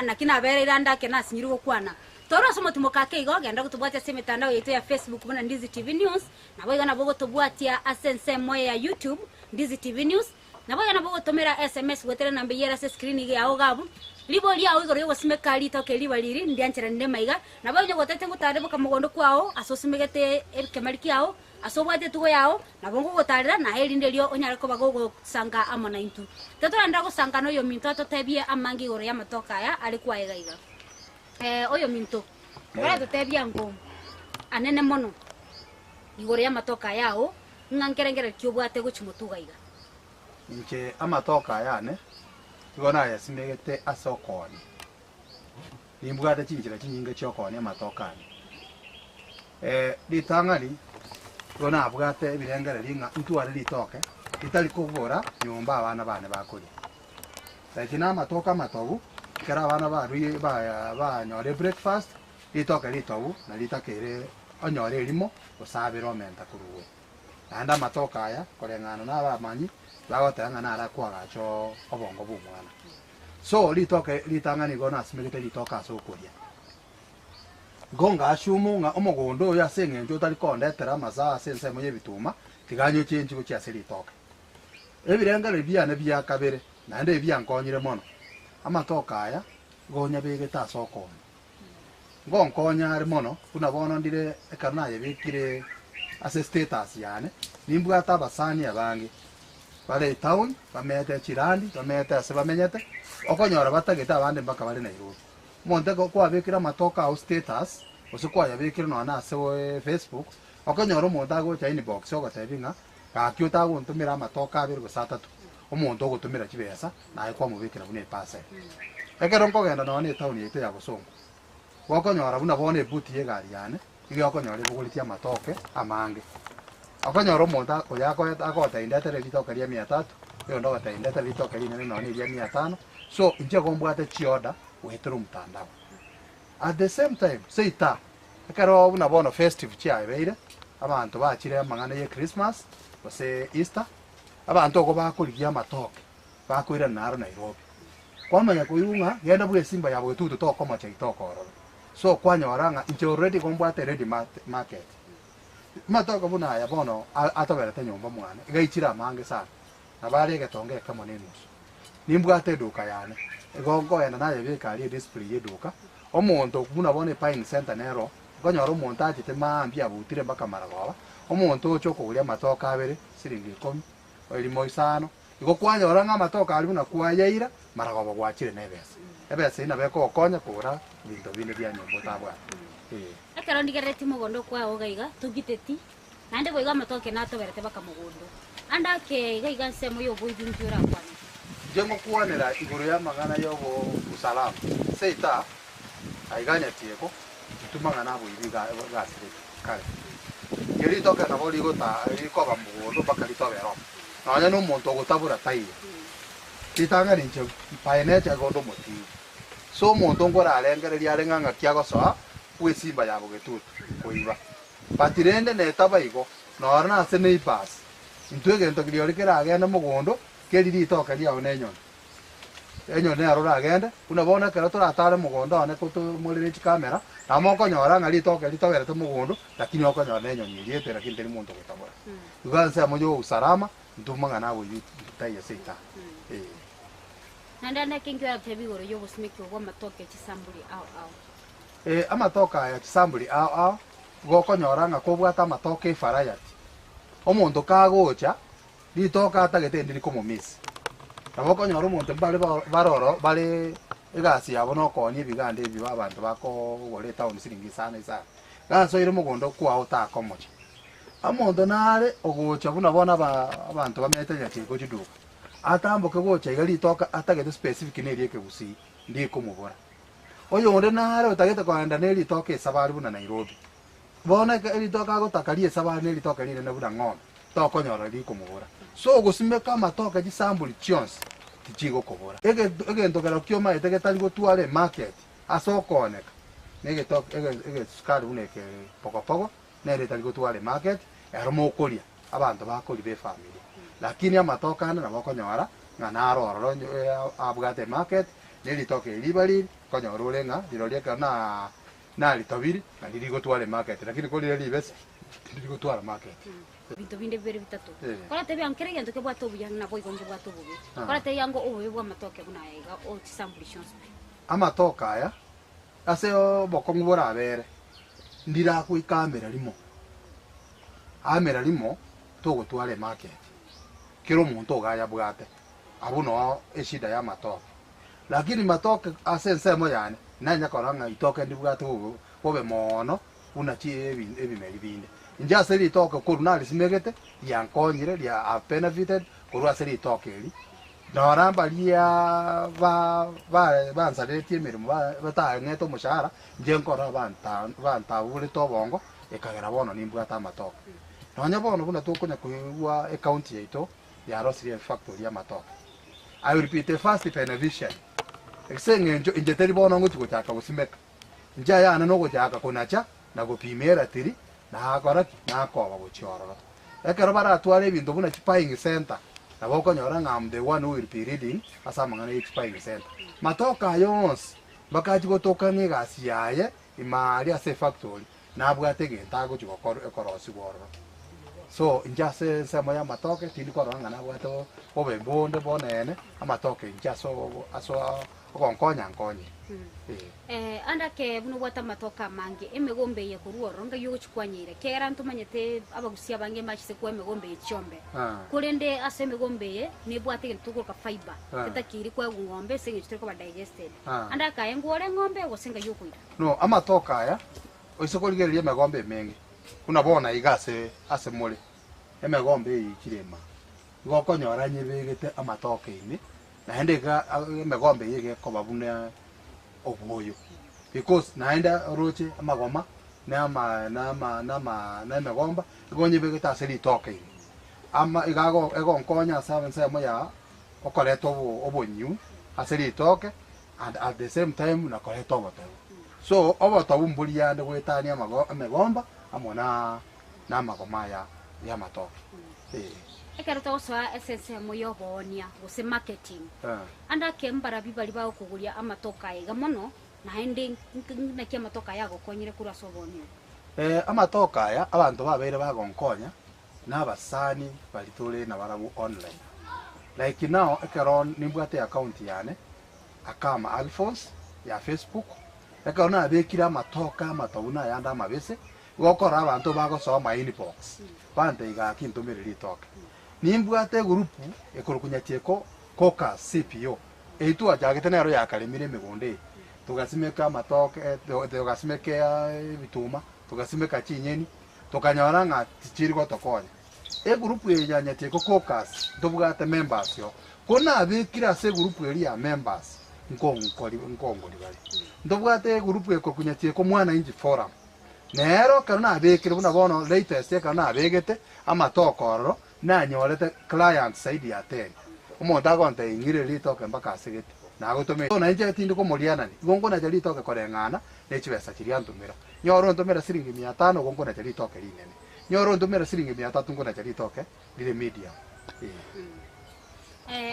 nakina bere iranda kena sinyirugo kwana toro somo tumokake igo genda gutubwatia se mitandao yetu ya Facebook bona Ndizi TV News na boiga na bogo tubwatia asense moya ya YouTube Ndizi TV News na boiga na bogo tomera SMS wetere namba yera se screen ige aho gabu libo lia oigo yogo simekali toke libaliri ndianchera ndemaiga na boiga gotete ngutare kamugondo kwao asosimegete kemaliki yao asobwate tugo yao na bongo gotarira na heri ndelio onyare ko bagogo sanga amona intu tatora ndago sanga no yo minto atotebie amangi goro ya matoka ya alikuwa egaiga oyo minto bara totebia ngo anene mono igoro ya matoka yao ngankerengere kyobwate guchimutugaiga inche amatoka ya ne igona yasimegete asokoni nimbwate chinjira chinyinge chokoni amatokani litangani igona abwate ebirengere linga ntware litoke litali kugora nyumba abana bane bakuri lakini amatoka amatogu kera abana baruye banyore breakfast litoke litogu na litakere onyore elimo osabira omenta kuruwe anda amatoka aya korengana n'abamanyi bagotanga nara kwagacho obongo bumwana so litoke litangani gona asimegete litoka asokoria gonga ashumu nga omogondo ya sengenjo tali kondetera maza sense moye bituma tiganyo chenji kuchi asiri litoke ebirengere byane bya kabere nande byankonyire mono amatoka aya gonya begeta asokoni ngonkonya ari mono kuna bono ndire ekana yebikire ase status yane nimbwata abasani abange bale town bamete chirandi bamete ase bamenyete okonyora batageta abande mpaka bale Nairobi monte ko abikira matoka au status osukwa yabikira no na ase Facebook okonyora omonto agocha inbox ogotebinga gakyuta agontumira amatoka abiri gusatatu omonto ogotumira kibesa naye kwa mubikira bune pase ekero nkogenda no ne town yete ya Busongo wakonyora buna bone buti ye gari yane iyo okonyora ibuguritia amatoke amange akonyora omonto oyako agotaindete litoke lia 300 iyo ndo gotaindete litoke linene no lia 500 so inje gombwate chioda wetero mtandao at the same time seita ekero buna bono festive chiabeire abantu bachire amangana ye Christmas ose Easter abantu ogo bakurigia amatoke bakwira naro Nairobi kwamanya kuyunga genda bwe simba yabo tutu tokoma chaitokoro so kwanyoranga inje already gombwate ready market matoka buna ya bono atoberete nyumba mwana igaichira mange sana nabari getonge kama nenusu nimbwate duka yane egongo ena naye bikari display yeduka omonto buna bone Pine Center nero gonyora omonto achite mambi abutire mpaka maragoba omonto ocho kuguria matoka abere siringi 10 elimo isano igo kwanyora nga matoka ali buna kwayaira maragoba gwachire nebesa ebesa ina beko okonya kura bintu bine bya nyumba tabwa ekero ndigereti mugondo kwa ogaiga tugiteti nande boiga matoke natoberete baka mugondo anda ke gaiga nsemo yo boidinjura kwani jengo kuonera iguru ya magana yobo usalama seita aiganya tieko tumanga nabo ibiga gasire kale yeri toka na boli gota iko ba mugondo baka litobero nanya no monto gotabura tai kitanga ninche paene cha gondo moti so monto ngora alengere alenga ngakiago so wesimba yabo getutu koiba patirende netaba igo norana ase nei pass intwege ntokiriori kera agenda mugondo keriri toka lia onenyon enyone arora agenda unabona kera turatare mugondo ane kutu mulire kamera namoko nyora ngali toka litobere to mugondo lakini okonyora nenyon yiriete lakini teri muntu gutabora uganse amoyo usalama ntumanga nawe yitaye seita nanda nekingi ya tebigoro yo busmiki obwa matoke chisambuli au amatoka ya chisambuli au gokonyora nga kobwata amatoke ifarayati omonto kagocha litoka atagete ndiri komomisi nabokonyora omonto bale baroro bale egasi yabo nokoni ebigande ebi abantu bako gore town siringi sana isa ganso ire mugondo kwa utakomocha amonto nare ogocha buna bona abantu bamete ya chiko chiduka atamboke gocha igali toka atagete specific nerieke gusi ndi komubora oyo onde nare utagete kwanda neri toke sabari buna Nairobi bona eri toka gotakarie sabari neri toka nire na buna ng'ombe tokonyora ri komubora so ogosimeka amatoka chisambuli chionse tichigo kobora ege ndogera kioma etege tali gotware market asokoneka nege tok ege skari uneke poko nere tali gotware market eromo kolia abantu bakoli be family lakini amatoka na bakonyora ngana aroro abugate market neri toke libali konyora ulenga dirolie kana na litobiri na diri gotware market lakini koli libese diri gotware market bintu binde bibere bitatu kora tebi ankere gento ke bwato buya na boy gonje bwato bubi kora te yango owe bwa matoke buna yega o tisambulishons amatoka aya aseo bokongu bora abere ndira ku ikamera limo amera limo togo twale market kiro muntu gaya bwate abuno eshida ya matoke lakini matoke asense mo yani nanya koranga itoke ndi bwate obe mono una chi ebimeri binde inja seri toka kurunali simegete yankonyire ya benefited kurwa seri toke eli norambaria bansaretie emirimo batang'ete omoshahara inche nkora bantabugorete obongo ekagera bono nimbwata amatoke nonya bono buna tokonya koigwa ekaunti yaito yarosirie factory amatoke. I will repeat the first beneficiary exeng'encho inche teri bono ng'oti gochaka gosimeka inche ayane nogochaka konacha na gopimera tiri nakoraki nakoba gochiororo ekero baratwara ebinto buna chipaying center nabo okonyora ng'am the one who will be reading ase amang'ana ya chipaying center matoka ayo onsi bakachi gotokana egasi yaye imari ase factory nabwate egento agochi ekorosi bororo so inche ase ensemo ya amatoke tindi korora ng'a nabwate obembonde bonene amatoke inche ase ogonkonya nkonye. Andake buno bwata amatoka mange emegombe ye kuruoro nga yo chikwanyire kera ntumanyete abagusia bange machise kwa emegombe ye chombe kurende ase emegombe ye ne bwate gento ka fiber tetakiri kwa ngombe senge chiteko ba digested andaka engore ngombe gosenga yo kuira no amatoka aya oisokorigereria emegombe mengi kuna bona igase ase mole emegombe ikirema gokonyora nyebegete amatoka ini naende ga emegombe yege kobabuna obuoyo because naenda roche amagoma na emegomba igonye begeta ase ritoke ini ama igago egonkonya ase ensemo ya okoreto obonyu ase ritoke and at the same time nakoreto obotabu so obotabu mburiande gwetania emegomba amona na amagoma ya amatoke. Ekero tosoa essence moyo bonia gose marketing anda kembara bibali ba okuguria amatoka ega mono na hende na kia amatoka yago konyire kura sobonia amatoka aya abantu babeire bagonkonya n'abasani balitole na barabu online like now ekero nimbwate account yane akama Alphonse ya Facebook ekero na bekira amatoka amatobuna yanda amabese gokora abantu bagosoma inbox bante iga kintumire ritoke nimbwate gurupu ekorokunyatieko koka CPO eitu ajagete nero yakaremire migonde tugasimeka amatoke tugasimeka bituma tugasimeka chinyeni tukanyora nga tichiri gotokonya gurupu yanyatieko kokas tubwate members yo kona abikira se gurupu eri ya members nkongori bali ndobwate gurupu ekorokunyatieko mwana inji forum nero kana abikira buna bono latest kana abegete amatoko na nyorete client side ya 10 umuntu agonte ingire ritoke mpaka asegete nagotome na nje tindi ko muriana ni gongo na jali toke korengana nechibesa kiri antumira nyoro ntumira siringi 500 gongo na jali toke linene nyoro ntumira siringi 300 ngo na jali toke lile media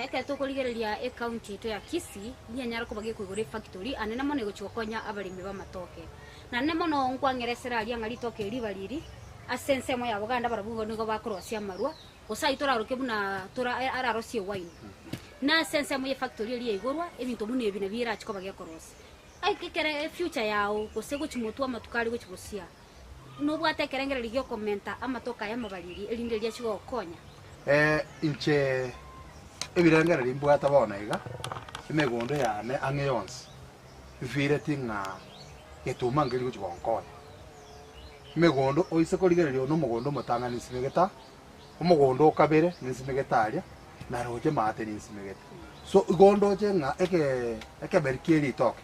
eke tukurigereria account to ya Kisi nya nyara ko bagi kugure factory anene mono gochikonya abalimi ba matoke na nene mono nkwangeresera ali ngari toke libaliri asense mo ya Buganda barabugo nigo bakorosia marua osaitora roke buna tora ararosie wine na sense mo ya factory ali igorwa ebintu bune ebine bira chiko bagi korosi ai kekere future yao kosego chimotu amatukali gochibosia no bwate kerengere ligyo commenta amatoka ya Amabariri elinde lya chigo konya inche ebirengere limbwata bona iga emegondo yane angeyons vire tinga etuma ngeli gochigonkonya megondo oise korigererio no mugondo mutangani simegeta umugondo okabere nisimegetaria na roje mate nisimegeta so igondo jenga eke berkeli tok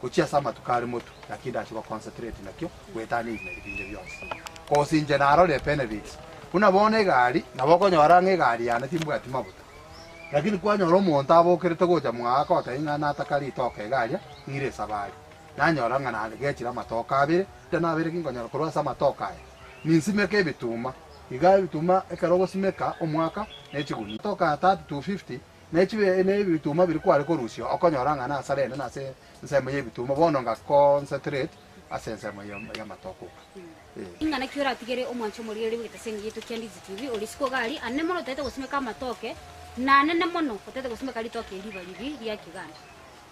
kuchia sama tukari mutu lakini achiwa concentrate nakyo wetani ibinde byose ko sinje naro le benefits kuna bone gari naboko nyora ngegari yana timbwati mabuta lakini kwa nyoro monta abokerete goja mwaka otainga natakari toke gari ngire sabari nanyora ngana gechira matoka abire tena abire kingonyora kurwa sama toka ninsimeke bituma iga bituma ekarogo simeka omwaka nechiguni toka 250 nechibe ne bituma biri kware ko rusio okonyora ngana asare na se nsemo ye bituma bono nga concentrate asensemo ya matoko ingana kyora tigere omwancho muri eri bitasengi yetu kya Ndizi TV olisiko gali anne mono tete gosimeka matoke na nene mono tete gosimeka litoke libaliri lya Kiganda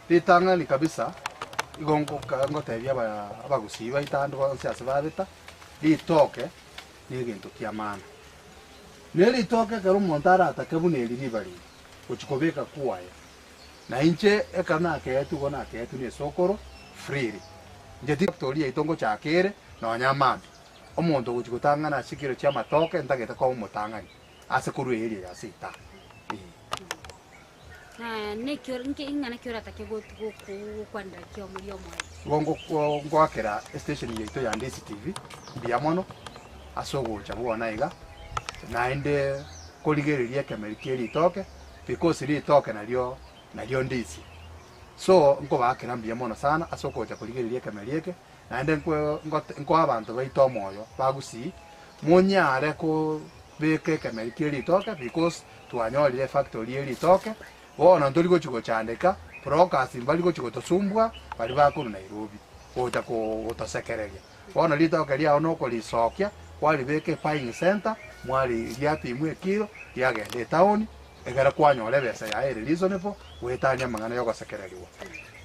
litanga ni kabisa igongo ngotebya abagusiba itando bonse babeta litoke ni gintu kya maana ne litoke karo montara atakebuneli libali uchikobeka kuwaye na inche ekana ketu gona ketu ni sokoro freely njeti factory itongo chakere na nyamambi omuntu uchikutangana sikiro kya matoke ndageta ko umutangani ase kuru eri ya sita nekyo ngana kyora take kwanda kyo muri omwe ngwakera station yaitu ya Ndizi TV biamono asogocha bwana iga naende kuligereria kemerikeri ritoke because ritoke naryo Ndizi so nko bakera biamono sana asogocha kuligereria kemerieke naende nko abantu baito moyo bagusi munyare ko beke kemerikeri ritoke because tuanyolire factory ritoke bona ndoli gochiko chandeka broadcast mbali gochiko tosumbwa bali bakuru Nairobi ota ko otosekereria bona ritoke ria ono ko lisokia kwali beke buying center mwali liapi mwe kilo yagende town egara kwanyole besa ya ere reasonable wetanya mangana yoko sekereriwa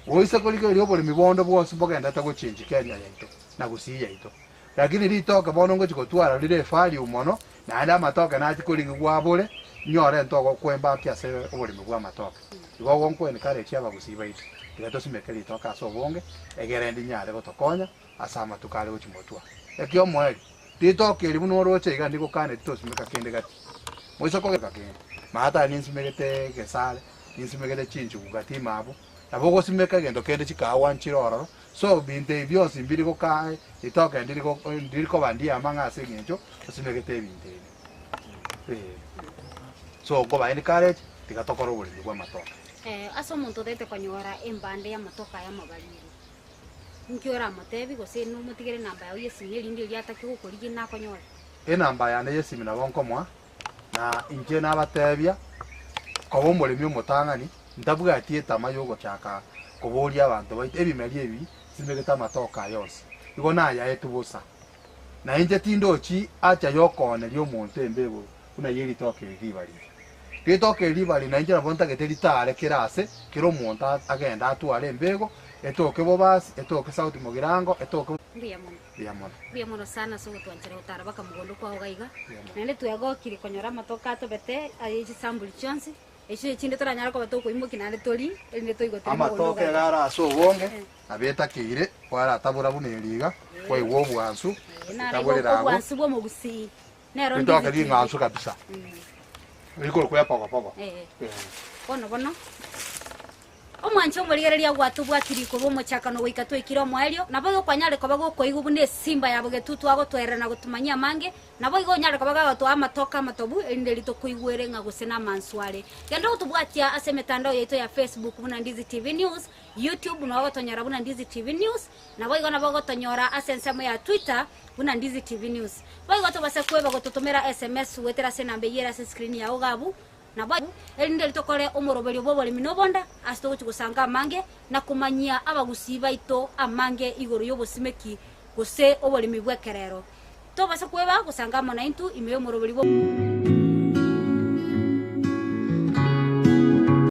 oise koliko rio bole mibondo bwose bogenda ta gochinji Kenya yaito na gusiya ito lakini ritoke bono ngochiko twara lire fali umono na anda Amatoke na chikolingi gwabole nyore ntoko kwemba kyase Oboremi bwa Amatoke igo gonko en kare chiaba gusiba ito igato simekeli toka so bonge egerendi nyare gotokonya asama tukale uchimotwa ekyo mweli ritoke ri muno roche iga ndiko kane tosimeka kende gati moiso ko kakende mata ninsimegete gesale ninsimegete chinchu gati mabo abogo simeka gendo kende chikawa nchiroro so binte byose mbiri ko kai ritoke ndiriko bandia amanga segenjo simegete binte so go ba in college tikatokora Oboremi bwa Amatoke aso muntu dete konyora embande ya Amatoke Amabariri nkiora matebi gose no mutigere namba yawe yesimiri ndi lyatake gukorigi na konyora namba yane yesimi na bonko mwa na inje na batebia kobo Oboremi omotangani ndabuga atieta mayogo chaka koboria abantu baite ebimeri ebi simegeta Amatoke yose igo na ya etubusa na inje tindochi acha yokone lyo muntu embego kuna yeri toke ribali ritoke ribali na inje na bonta geteri tare kirase kiro muntu agenda atware embego etoke bobasi etoke sauti mugirango etoke biamono sana so twanjira utara baka mugondo kwa ogaiga nende tuyago kiri konyora Amatoke atobete ayi sambuli chonsi echo chinde toranyara ko batoko imuki nande tori ende toigo temo Amatoke gara so bonge abeta kire kwara tabura buneriga kwa iwo bwansu tabura bwansu bwo mugusi nero ritoke ri ngansu kabisa riko kwa poko bono omwancho murigereria gwatu bwakiriko bo mochakano goikato ikiro mwario nabo gokwanyare ko bago koigu ne simba yabo getutu ago twerana Momanyi amange nabo igo nyare ko baga to Amatoke amatobu ende lito kuigwere nga gusena mansware gendo utubwatia ase mitandao yaito ya Facebook buna Ndizi TV News YouTube nabo tonyora buna Ndizi TV News nabo igo nabo tonyora asensemo ya Twitter buna Ndizi TV News baigo to base kweba gototomera SMS wetera se nambe yera se screen ya ogabu na babu elinde litokole omorobeli Oboremi nobonda asito gusanga amange na kumanyia abagusi baito amange igoro yobosimeki gose Oboremi bwekerero to base kweba gusanga mona intu imeyo omorobeli